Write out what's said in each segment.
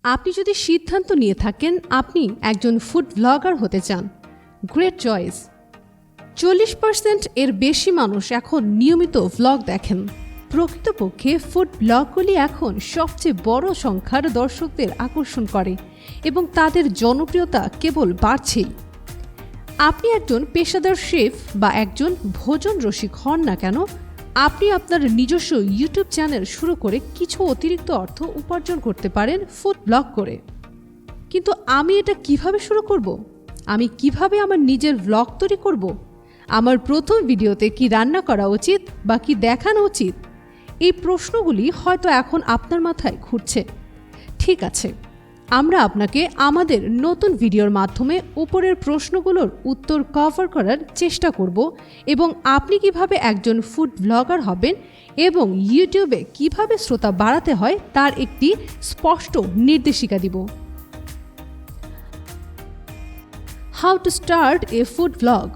আপনি যদি সিদ্ধান্ত নিয়ে থাকেন আপনি একজন ফুড ব্লগার হতে চান, গ্রেট চয়েস। 40% এর বেশি মানুষ এখন নিয়মিত ভ্লগ দেখেন। প্রকৃতপক্ষে ফুড ব্লগগুলি এখন সবচেয়ে বড় সংখ্যার দর্শকদের আকর্ষণ করে এবং তাদের জনপ্রিয়তা কেবল বাড়ছেই। আপনি একজন পেশাদার শেফ বা একজন ভোজন রসিক হন না কেন, আপনি আপনার নিজস্ব ইউটিউব চ্যানেল শুরু করে কিছু অতিরিক্ত অর্থ উপার্জন করতে পারেন ফুড ব্লগ করে। কিন্তু আমি এটা কিভাবে শুরু করব? আমি কিভাবে আমার নিজের ব্লগ তৈরি করব? আমার প্রথম ভিডিওতে কি রান্না করা উচিত বা কি দেখানো উচিত? এই প্রশ্নগুলি হয়তো এখন আপনার মাথায় ঘুরছে। ঠিক আছে, আমরা আপনাকে আমাদের নতুন ভিডিওর মাধ্যমে উপরের প্রশ্নগুলোর উত্তর কভার করার চেষ্টা করব এবং আপনি কিভাবে একজন ফুড ব্লগার হবেন এবং ইউটিউবে কিভাবে শ্রোতা বাড়াতে হয় তার একটি স্পষ্ট নির্দেশিকা দিব। How to start A food blog.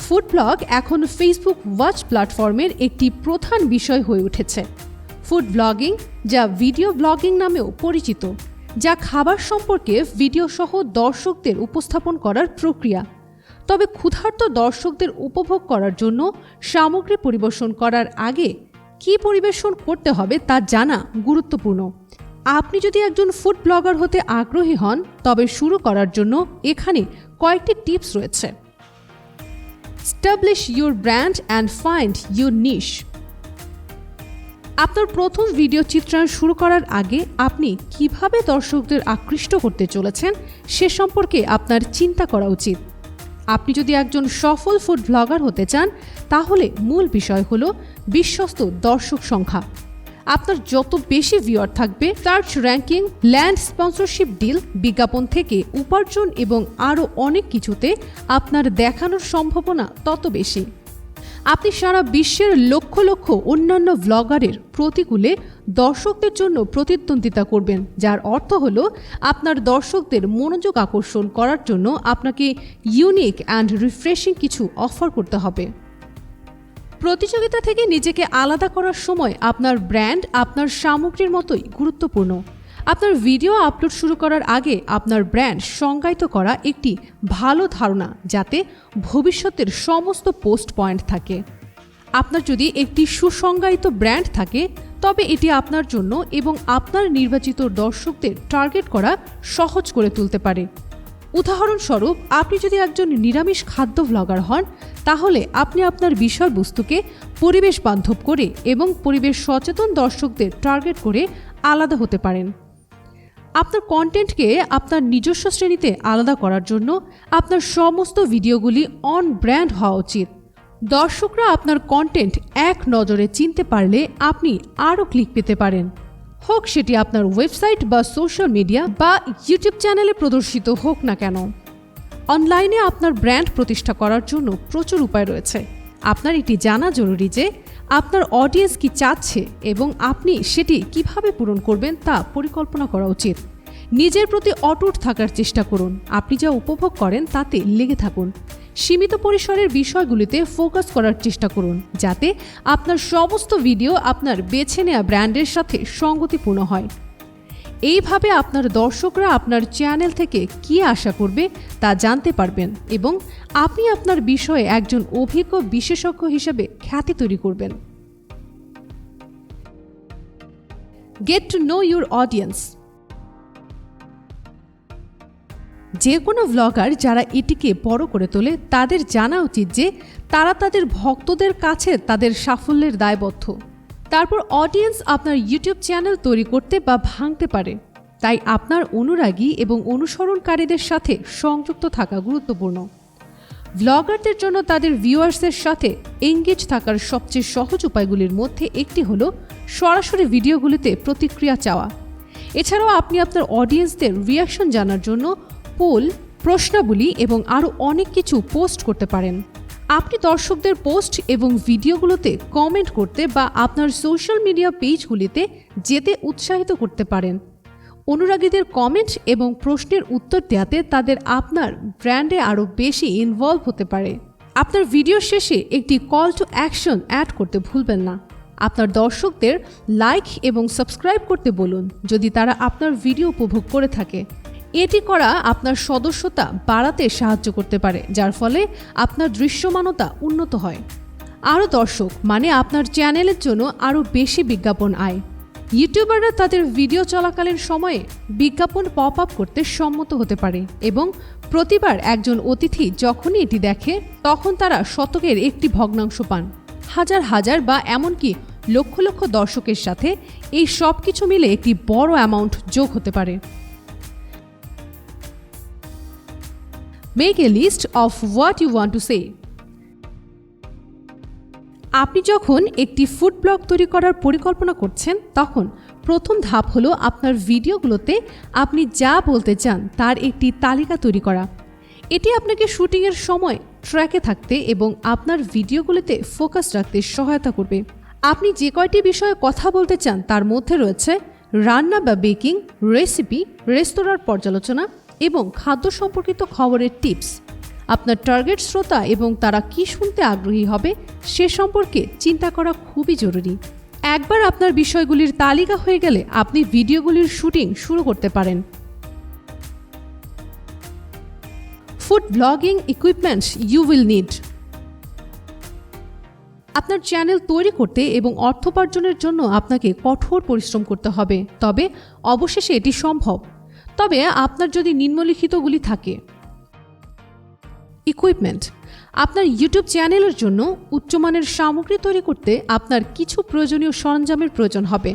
Food blog এখন ফেসবুক ওয়াচ প্ল্যাটফর্মের একটি প্রধান বিষয় হয়ে উঠেছে। ফুড ব্লগিং, যা ভিডিও ব্লগিং নামেও পরিচিত, যা খাবার সম্পর্কে ভিডিও সহ দর্শকদের উপস্থাপন করার প্রক্রিয়া। তবে ক্ষুধার্ত দর্শকদের উপভোগ করার জন্য সামগ্রী পরিবেশন করার আগে কী পরিবেশন করতে হবে তা জানা গুরুত্বপূর্ণ। আপনি যদি একজন ফুড ব্লগার হতে আগ্রহী হন তবে শুরু করার জন্য এখানে কয়েকটি টিপস রয়েছে। Establish your brand and find your niche. আপনার প্রথম ভিডিও চিত্রায়ন শুরু করার আগে আপনি কিভাবে দর্শকদের আকৃষ্ট করতে চলেছেন সে সম্পর্কে আপনার চিন্তা করা উচিত। আপনি যদি একজন সফল ফুড ব্লগার হতে চান তাহলে মূল বিষয় হলো বিশ্বস্ত দর্শক সংখ্যা। আপনার যত বেশি ভিউয়ার থাকবে, search ranking, land sponsorship deal, বিজ্ঞাপন থেকে উপার্জন এবং আরও অনেক কিছুতে আপনার দেখানোর সম্ভাবনা তত বেশি। আপনি সারা বিশ্বের লক্ষ লক্ষ অন্যান্য ব্লগারের প্রতিকূলে দর্শকদের জন্য প্রতিদ্বন্দ্বিতা করবেন, যার অর্থ হলো আপনার দর্শকদের মনোযোগ আকর্ষণ করার জন্য আপনাকে ইউনিক অ্যান্ড রিফ্রেশিং কিছু অফার করতে হবে। প্রতিযোগিতা থেকে নিজেকে আলাদা করার সময় আপনার ব্র্যান্ড আপনার সামগ্রীর মতোই গুরুত্বপূর্ণ। আপনার ভিডিও আপলোড শুরু করার আগে আপনার ব্র্যান্ড সংজ্ঞায়িত করা একটি ভালো ধারণা, যাতে ভবিষ্যতের সমস্ত পোস্ট পয়েন্ট থাকে। আপনার যদি একটি সুসংজ্ঞায়িত ব্র্যান্ড থাকে তবে এটি আপনার জন্য এবং আপনার নির্বাচিত দর্শকদের টার্গেট করা সহজ করে তুলতে পারে। উদাহরণস্বরূপ, আপনি যদি একজন নিরামিষ খাদ্য ব্লগার হন তাহলে আপনি আপনার বিষয়বস্তুকে পরিবেশ বান্ধব করে এবং পরিবেশ সচেতন দর্শকদের টার্গেট করে আলাদা হতে পারেন। আপনার কন্টেন্টকে আপনার নিজস্ব শ্রেণীতে আলাদা করার জন্য আপনার সমস্ত ভিডিওগুলি অন ব্র্যান্ড হওয়া উচিত। দর্শকরা আপনার কন্টেন্ট এক নজরে চিনতে পারলে আপনি আরও ক্লিক পেতে পারেন, হোক সেটি আপনার ওয়েবসাইট বা সোশ্যাল মিডিয়া বা ইউটিউব চ্যানেলে প্রদর্শিত হোক না কেন। অনলাইনে আপনার ব্র্যান্ড প্রতিষ্ঠা করার জন্য প্রচুর উপায় রয়েছে। আপনার এটি জানা জরুরি যে আপনার অডিয়েন্স কি চাচ্ছে এবং আপনি সেটি কিভাবে পূরণ করবেন তা পরিকল্পনা করা উচিত। নিজের প্রতি অটুট থাকার চেষ্টা করুন। আপনি যা উপভোগ করেন তাতে লেগে থাকুন। সীমিত পরিসরের বিষয়গুলিতে ফোকাস করার চেষ্টা করুন, যাতে আপনার সমস্ত ভিডিও আপনার বেছে নেওয়া ব্র্যান্ডের সাথে সঙ্গতিপূর্ণ হয়। এইভাবে আপনার দর্শকরা আপনার চ্যানেল থেকে কী আশা করবে তা জানতে পারবেন এবং আপনি আপনার বিষয়ে একজন অভিজ্ঞ বিশেষজ্ঞ হিসেবে খ্যাতি তৈরি করবেন। Get to know your audience. যে কোনো ব্লগার যারা এটিকে বড় করে তোলে তাদের জানা উচিত যে তারা তাদের ভক্তদের কাছে তাদের সাফল্যের দায়বদ্ধ। তারপর অডিয়েন্স আপনার ইউটিউব চ্যানেল তৈরি করতে বা ভাঙতে পারে, তাই আপনার অনুরাগী এবং অনুসরণকারীদের সাথে সংযুক্ত থাকা গুরুত্বপূর্ণ। ব্লগারদের জন্য তাদের ভিউয়ার্সের সাথে এঙ্গেজ থাকার সবচেয়ে সহজ উপায়গুলির মধ্যে একটি হলো সরাসরি ভিডিওগুলিতে প্রতিক্রিয়া চাওয়া। এছাড়াও আপনি আপনার অডিয়েন্সদের রিয়াকশন জানার জন্য পোল, প্রশ্নাবলী এবং আরও অনেক কিছু পোস্ট করতে পারেন। আপনি দর্শকদের পোস্ট এবং ভিডিওগুলোতে কমেন্ট করতে বা আপনার সোশ্যাল মিডিয়া পেজগুলিতে যেতে উৎসাহিত করতে পারেন। অনুরাগীদের কমেন্ট এবং প্রশ্নের উত্তর দেওয়াতে তাদের আপনার ব্র্যান্ডে আরও বেশি ইনভলভ হতে পারে। আপনার ভিডিও শেষে একটি কল টু অ্যাকশন অ্যাড করতে ভুলবেন না। আপনার দর্শকদের লাইক এবং সাবস্ক্রাইব করতে বলুন যদি তারা আপনার ভিডিও উপভোগ করে থাকে। এটি করা আপনার সদস্যতা বাড়াতে সাহায্য করতে পারে, যার ফলে আপনার দৃশ্যমানতা উন্নত হয়। আরও দর্শক মানে আপনার চ্যানেলের জন্য আরও বেশি বিজ্ঞাপন আয়। ইউটিউবাররা তাদের ভিডিও চলাকালীন সময়ে বিজ্ঞাপন পপ আপ করতে সম্মত হতে পারে এবং প্রতিবার একজন অতিথি যখনই এটি দেখে তখন তারা শতকের একটি ভগ্নাংশ পান। হাজার হাজার বা এমনকি লক্ষ লক্ষ দর্শকের সাথে এই সব কিছু মিলে একটি বড় অ্যামাউন্ট যোগ হতে পারে। Make a list of what you want to say. আপনি যখন একটি ফুড ব্লগ তৈরি করার পরিকল্পনা করছেন তখন প্রথম ধাপ হলো আপনার ভিডিওগুলোতে আপনি যা বলতে চান তার একটি তালিকা তৈরি করা। এটি আপনাকে শুটিংয়ের সময় ট্র্যাকে থাকতে এবং আপনার ভিডিওগুলোতে ফোকাস রাখতে সহায়তা করবে। আপনি যে কয়টি বিষয়ে কথা বলতে চান তার মধ্যে রয়েছে রান্না বা বেকিং, রেসিপি, রেস্তোরাঁর পর্যালোচনা এবং খাদ্য সম্পর্কিত খবরের টিপস। আপনার টার্গেট শ্রোতা এবং তারা কি শুনতে আগ্রহী হবে সে সম্পর্কে চিন্তা করা খুবই জরুরি। একবার আপনার বিষয়গুলির তালিকা হয়ে গেলে আপনি ভিডিওগুলির শুটিং শুরু করতে পারেন। Food blogging equipments you will need. আপনার চ্যানেল তৈরি করতে এবং অর্থোপার্জনের জন্য আপনাকে কঠোর পরিশ্রম করতে হবে, তবে অবশেষে এটি সম্ভব। তবে আপনার যদি নিম্নলিখিতগুলি থাকে: ইকুইপমেন্ট। আপনার ইউটিউব চ্যানেলের জন্য উচ্চমানের সামগ্রী তৈরি করতে আপনার কিছু প্রয়োজনীয় সরঞ্জামের প্রয়োজন হবে।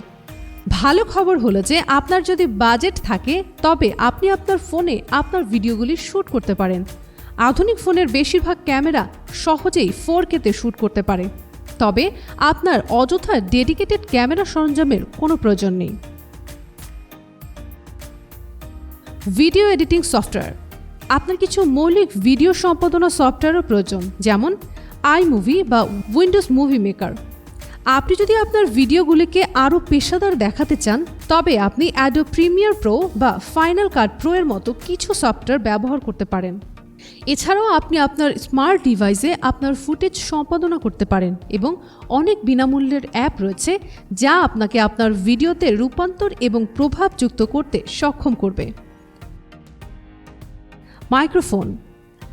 ভালো খবর হলো যে আপনার যদি বাজেট থাকে তবে আপনি আপনার ফোনে আপনার ভিডিওগুলি শ্যুট করতে পারেন। আধুনিক ফোনের বেশিরভাগ ক্যামেরা সহজেই 4K-তে শ্যুট করতে পারে, তবে আপনার অযথা ডেডিকেটেড ক্যামেরা সরঞ্জামের কোনো প্রয়োজন নেই। Video editing software. আপনার কিছু মৌলিক ভিডিও সম্পাদনা সফটওয়্যারের প্রয়োজন, যেমন আইমুভি বা উইন্ডোজ মুভি মেকার। আপনি যদি আপনার ভিডিওগুলিকে আরও পেশাদার দেখাতে চান তবে আপনি অ্যাডোব প্রিমিয়ার প্রো বা ফাইনাল কাট প্রো এর মতো কিছু সফটওয়্যার ব্যবহার করতে পারেন। এছাড়াও আপনি আপনার স্মার্ট ডিভাইসে আপনার ফুটেজ সম্পাদনা করতে পারেন এবং অনেক বিনামূল্যের অ্যাপ রয়েছে যা আপনাকে আপনার ভিডিওতে রূপান্তর এবং প্রভাবযুক্ত করতে সক্ষম করবে। মাইক্রোফোন।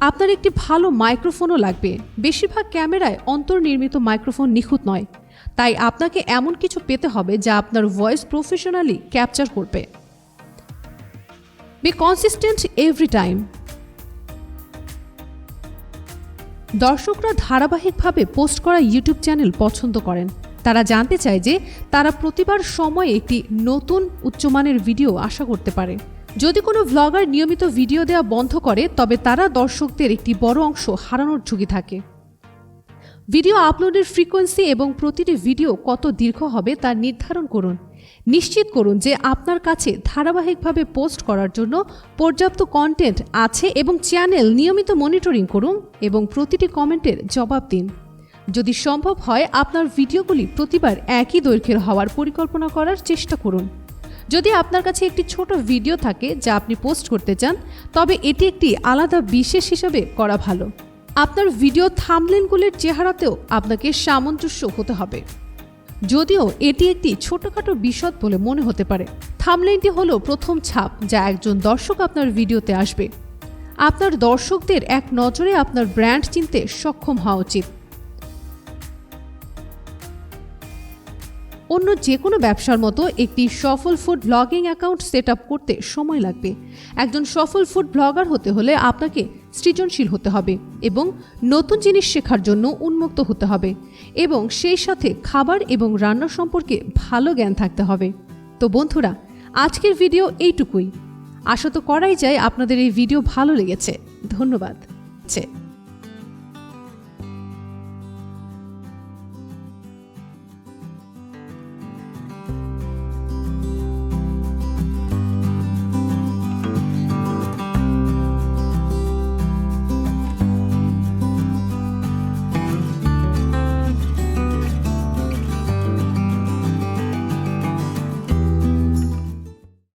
আপনার একটি ভালো মাইক্রোফোনও লাগবে। বেশিরভাগ ক্যামেরায় অন্তর্নির্মিত মাইক্রোফোন নিখুঁত নয়, তাই আপনাকে এমন কিছু পেতে হবে যা আপনার ভয়েস প্রফেশনালি ক্যাপচার করবে। B consistent every time. দর্শকরা ধারাবাহিকভাবে পোস্ট করা ইউটিউব চ্যানেল পছন্দ করেন। তারা জানতে চায় যে তারা প্রতিবার সময়ে একটি নতুন উচ্চমানের ভিডিও আশা করতে পারে। যদি কোনো ভ্লগার নিয়মিত ভিডিও দেওয়া বন্ধ করে তবে তারা দর্শকদের একটি বড় অংশ হারানোর ঝুঁকি থাকে। ভিডিও আপলোডের ফ্রিকোয়েন্সি এবং প্রতিটি ভিডিও কত দীর্ঘ হবে তা নির্ধারণ করুন। নিশ্চিত করুন যে আপনার কাছে ধারাবাহিকভাবে পোস্ট করার জন্য পর্যাপ্ত কন্টেন্ট আছে এবং চ্যানেল নিয়মিত মনিটরিং করুন এবং প্রতিটি কমেন্টের জবাব দিন। যদি সম্ভব হয় আপনার ভিডিওগুলি প্রতিবার একই দৈর্ঘ্যের হওয়ার পরিকল্পনা করার চেষ্টা করুন। যদি আপনার কাছে একটি ছোট ভিডিও থাকে যা আপনি পোস্ট করতে চান তবে এটি একটি আলাদা বিশেষ হিসাবে করা ভালো। আপনার ভিডিও থাম্বনেইলগুলির চেহারাতেও আপনাকে সামঞ্জস্য হতে হবে। যদিও এটি একটি ছোটখাটো বিশদ বলে মনে হতে পারে, থাম্বনেইলটি হলো প্রথম ছাপ যা একজন দর্শক আপনার ভিডিওতে আসবে। আপনার দর্শকদের এক নজরে আপনার ব্র্যান্ড চিনতে সক্ষম হওয়া উচিত। অন্য যে কোনো ব্যবসার মতো একটি সফল food blogging account set up করতে সময় লাগবে। একজন সফল ফুড ব্লগার হতে হলে আপনাকে সৃজনশীল হতে হবে এবং নতুন জিনিস শেখার জন্য উন্মুক্ত হতে হবে এবং সেই সাথে খাবার এবং রান্না সম্পর্কে ভালো জ্ঞান থাকতে হবে। তো বন্ধুরা, আজকের ভিডিও এইটুকুই। আশা তো করাই যায় আপনাদের এই ভিডিও ভালো লেগেছে। ধন্যবাদ।